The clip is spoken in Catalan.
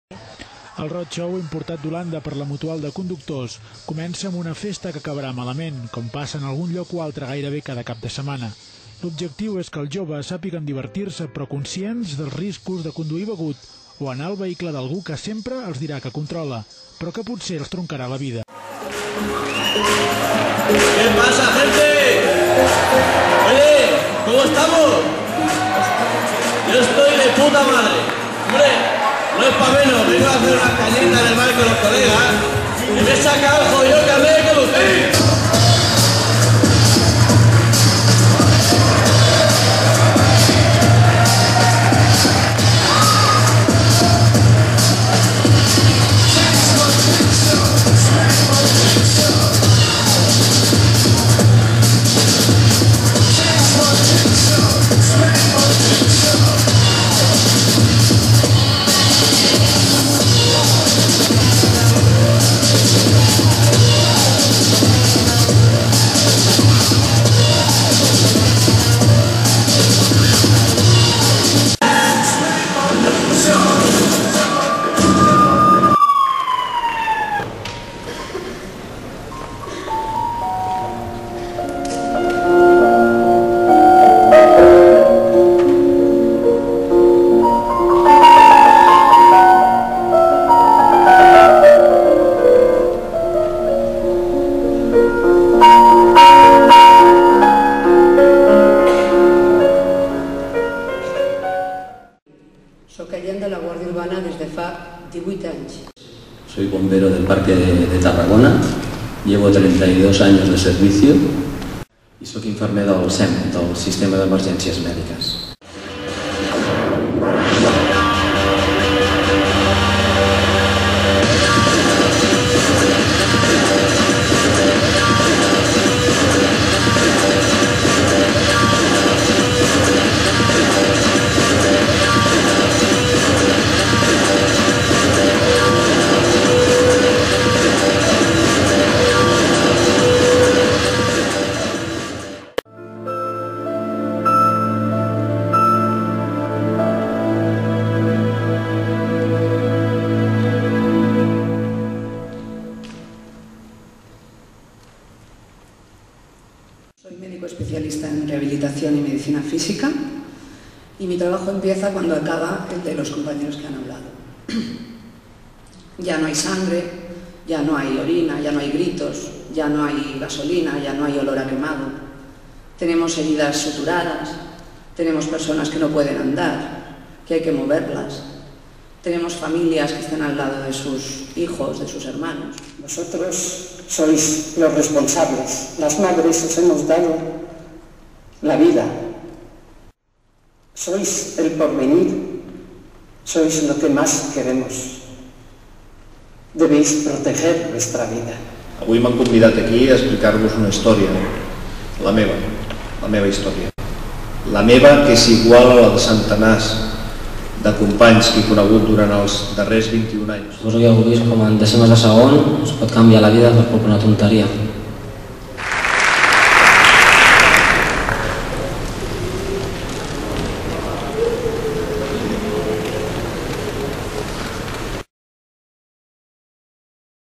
El roadshow importat d'Holanda per la Mutual de Conductors comença amb una festa que acabarà malament, com passa en algun lloc o altre gairebé cada cap de setmana. L'objectiu és que els joves sàpiguen divertir-se però conscients dels riscos de conduir begut o anar al vehicle d'algú que sempre els dirà que controla, però que potser els troncarà la vida. ¿Qué pasa, gente? Oye, ¿cómo estamos? Yo estoy de puta madre. Hombre, no es pa' menos, vengo a hacer una cañita en el bar con los colegas y me he sacado el jodido carnet de conducir. Soc agent de la Guàrdia Urbana des de fa 18 anys. Soy bombero del Parque de Tarragona, llevo 32 años de servicio y soy infermer del SEM, del Sistema d'Emergències Mèdiques. Soy médico especialista en rehabilitación y medicina física y mi trabajo empieza cuando acaba el de los compañeros que han hablado. Ya no hay sangre, ya no hay orina, ya no hay gritos, ya no hay gasolina, ya no hay olor a quemado. Tenemos heridas suturadas, tenemos personas que no pueden andar, que hay que moverlas. Tenemos familias que están al lado de sus hijos, de sus hermanos. Vosotros sois los responsables. Las madres os hemos dado la vida. Sois el porvenir. Sois lo que más queremos. Debéis proteger vuestra vida. Avui m'han convidat aquí a explicar-vos una història, la meva història. La meva, que és igual a la de centenars de companys que he conegut durant els darrers 21 anys. Suposo que heu vist com en dècimes de segon es pot canviar la vida per culpa d'una tonteria.